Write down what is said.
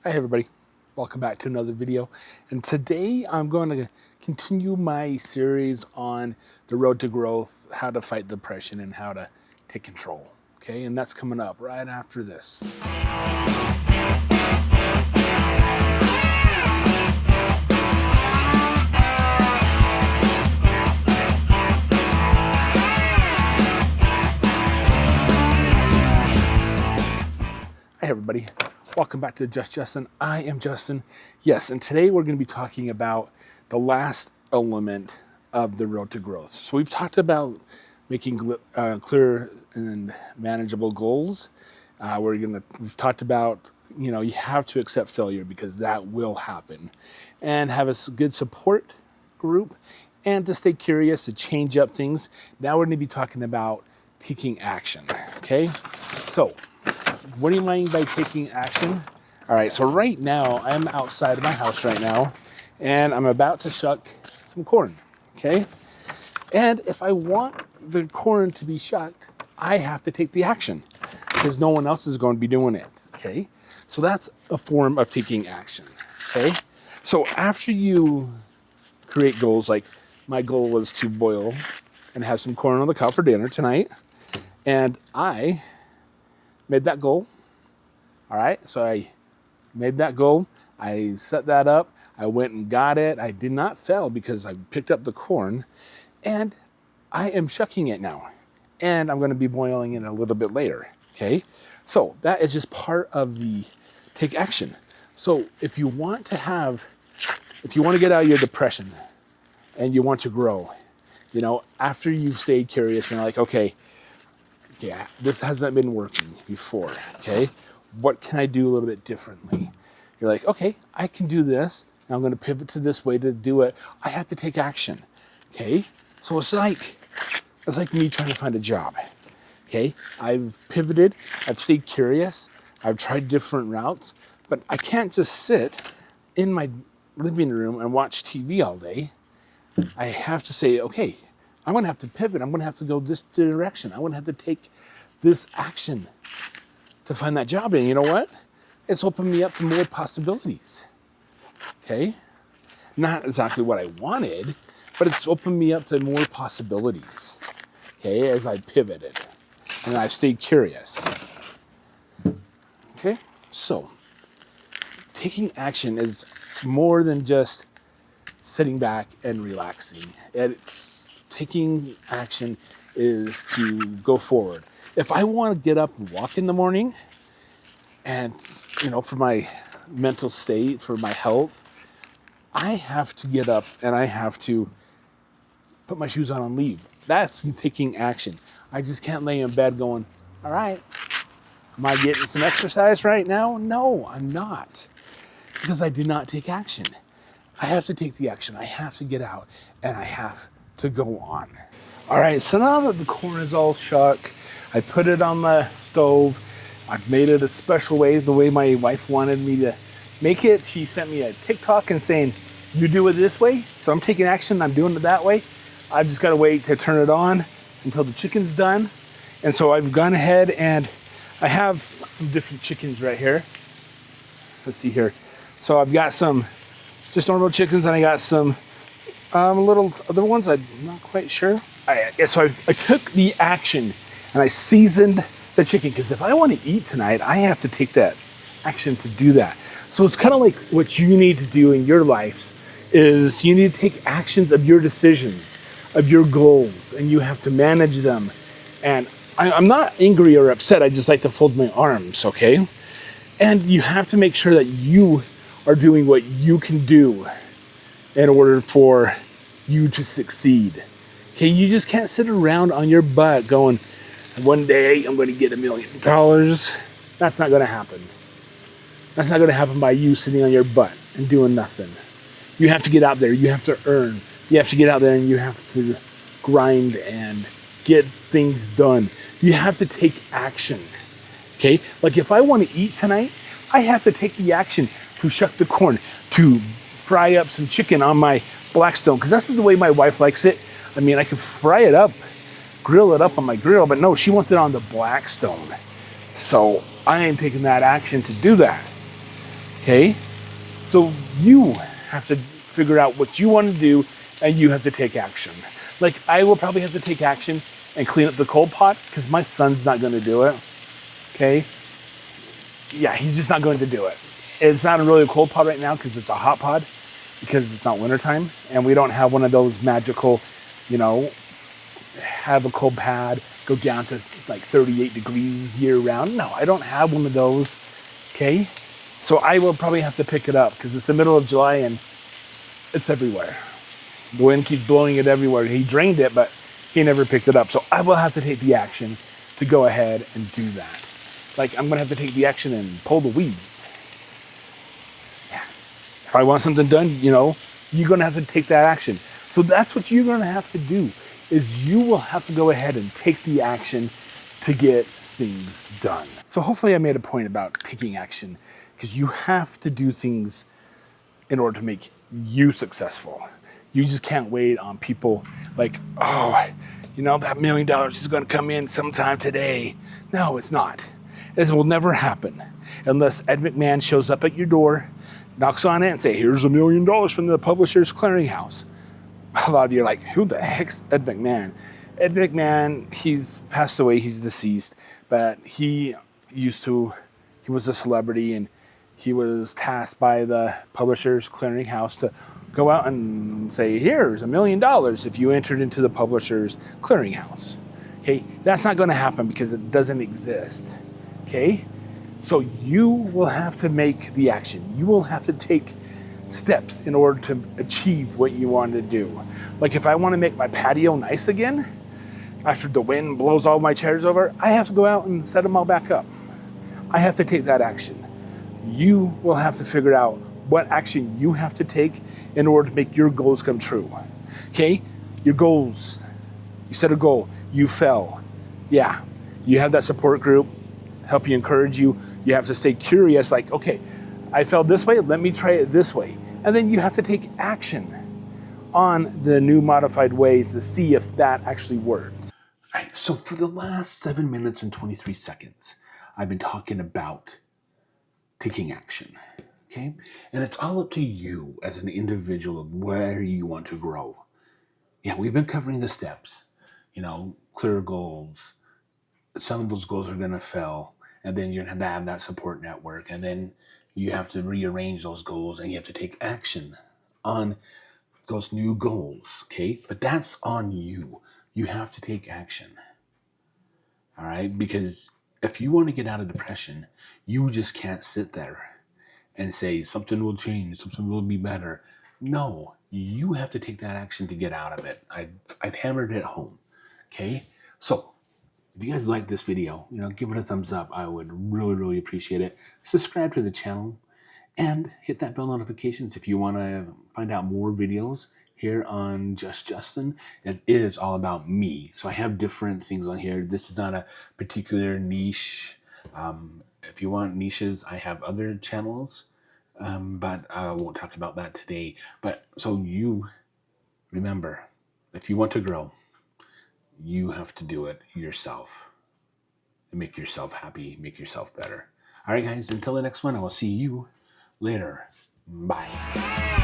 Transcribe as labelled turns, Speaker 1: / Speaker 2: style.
Speaker 1: Hi everybody, welcome back to another video. And today I'm going to continue my series on the road to growth, how to fight depression and how to take control. Okay, and that's coming up right after this. Hi everybody, welcome back to Just Justin. I am Justin. Yes, and today we're going to be talking about the last element of the road to growth. So we've talked about making clear and manageable goals. We've talked about, you have to accept failure because that will happen, and have a good support group, and to stay curious, to change up things. Now we're going to be talking about taking action. Okay, so what do you mean by taking action? All right, so right now I'm outside of my house right now, and I'm about to shuck some corn. Okay, and if I want the corn to be shucked, I have to take the action because no one else is going to be doing it. Okay, so that's a form of taking action. Okay, so after you create goals, like my goal was to boil and have some corn on the cob for dinner tonight, and I made that goal. All right, so I made that goal. I set that up. I went and got it. I did not fail because I picked up the corn, and I am shucking it now. And I'm going to be boiling it a little bit later. Okay, so that is just part of the take action. So if you want to get out of your depression and you want to grow, after you've stayed curious, you're like, okay, yeah, this hasn't been working before. Okay, what can I do a little bit differently? You're like, okay, I can do this. Now I'm going to pivot to this way to do it. I have to take action. Okay, so it's like me trying to find a job. Okay, I've pivoted. I've stayed curious. I've tried different routes, but I can't just sit in my living room and watch TV all day. I have to say, okay, I'm going to have to pivot. I'm going to have to go this direction. I'm going to have to take this action to find that job. And you know what? It's opened me up to more possibilities. Okay? Not exactly what I wanted, but it's opened me up to more possibilities. Okay? As I pivoted and I stayed curious. Okay? So, taking action is more than just sitting back and relaxing. Taking action is to go forward. If I want to get up and walk in the morning, and for my mental state, for my health, I have to get up and I have to put my shoes on and leave. That's taking action. I just can't lay in bed going, all right, am I getting some exercise right now? No, I'm not, because I did not take action. I have to take the action. I have to get out and I have to go on. All right, so now that the corn is all shucked, I put it on the stove. I've made it a special way, the way my wife wanted me to make it. She sent me a TikTok and saying, you do it this way. So I'm taking action, I'm doing it that way. I've just gotta wait to turn it on until the chicken's done. And so I've gone ahead and I have some different chickens right here. Let's see here. So I've got some just normal chickens, and I got some little other ones. I'm not quite sure. So I took the action and I seasoned the chicken, because if I want to eat tonight, I have to take that action to do that. So it's kind of like what you need to do in your lives is you need to take actions of your decisions, of your goals, and you have to manage them. And I'm not angry or upset. I just like to fold my arms, okay? And you have to make sure that you are doing what you can do in order for you to succeed. Okay, you just can't sit around on your butt going, one day I'm going to get $1 million. That's not going to happen. That's not going to happen by you sitting on your butt and doing nothing. You have to get out there. You have to earn. You have to get out there and you have to grind and get things done. You have to take action. Okay? Like if I want to eat tonight, I have to take the action to shuck the corn, to fry up some chicken on my Blackstone, because that's the way my wife likes it. I mean, I could fry it up, grill it up on my grill, but no, she wants it on the Blackstone. So I am taking that action to do that. Okay? So you have to figure out what you want to do, and you have to take action. Like, I will probably have to take action and clean up the cold pot because my son's not going to do it. Okay? Yeah, he's just not going to do it. It's not really a cold pot right now because it's a hot pot because it's not wintertime, and we don't have one of those magical, you know, have a cold pad, go down to like 38 degrees year round. No, I don't have one of those. Okay? So I will probably have to pick it up because it's the middle of July and it's everywhere. The wind keeps blowing it everywhere. He drained it, but he never picked it up. So I will have to take the action to go ahead and do that. Like, I'm going to have to take the action and pull the weeds. Yeah. If I want something done, you know, you're going to have to take that action. So that's what you're going to have to do, is you will have to go ahead and take the action to get things done. So hopefully I made a point about taking action, because you have to do things in order to make you successful. You just can't wait on people like, oh, you know, that $1 million is going to come in sometime today. No, it's not. It will never happen unless Ed McMahon shows up at your door, knocks on it and say, here's $1 million from the Publishers Clearinghouse. A lot of you are like, who the heck's Ed McMahon? Ed McMahon, he's passed away, he's deceased, but he was a celebrity, and he was tasked by the Publishers Clearinghouse to go out and say, here's $1 million if you entered into the Publishers Clearinghouse. Okay, that's not going to happen because it doesn't exist. Okay, so you will have to make the action. You will have to take steps in order to achieve what you want to do. Like, if I want to make my patio nice again, after the wind blows all my chairs over, I have to go out and set them all back up. I have to take that action. You will have to figure out what action you have to take in order to make your goals come true. Okay? Your goals. You set a goal. You fell. Yeah. You have that support group, help you, encourage you. You have to stay curious, like, okay, I fell this way, let me try it this way. And then you have to take action on the new modified ways to see if that actually works. All right, so for the last 7 minutes and 23 seconds, I've been talking about taking action, okay? And it's all up to you as an individual of where you want to grow. Yeah, we've been covering the steps, you know, clear goals. Some of those goals are going to fail, and then you're going to have that support network, and then you have to rearrange those goals, and you have to take action on those new goals, okay? But that's on you. You have to take action, all right? Because if you want to get out of depression, you just can't sit there and say something will change, something will be better. No, you have to take that action to get out of it. I've hammered it home, okay? So if you guys like this video, you know, give it a thumbs up. I would really, really appreciate it. Subscribe to the channel and hit that bell notifications if you want to find out more videos here on Just Justin. It is all about me. So I have different things on here. This is not a particular niche. If you want niches, I have other channels, but I won't talk about that today. But so you remember, if you want to grow, you have to do it yourself and make yourself happy, make yourself better. All right, guys, until the next one, I will see you later. Bye.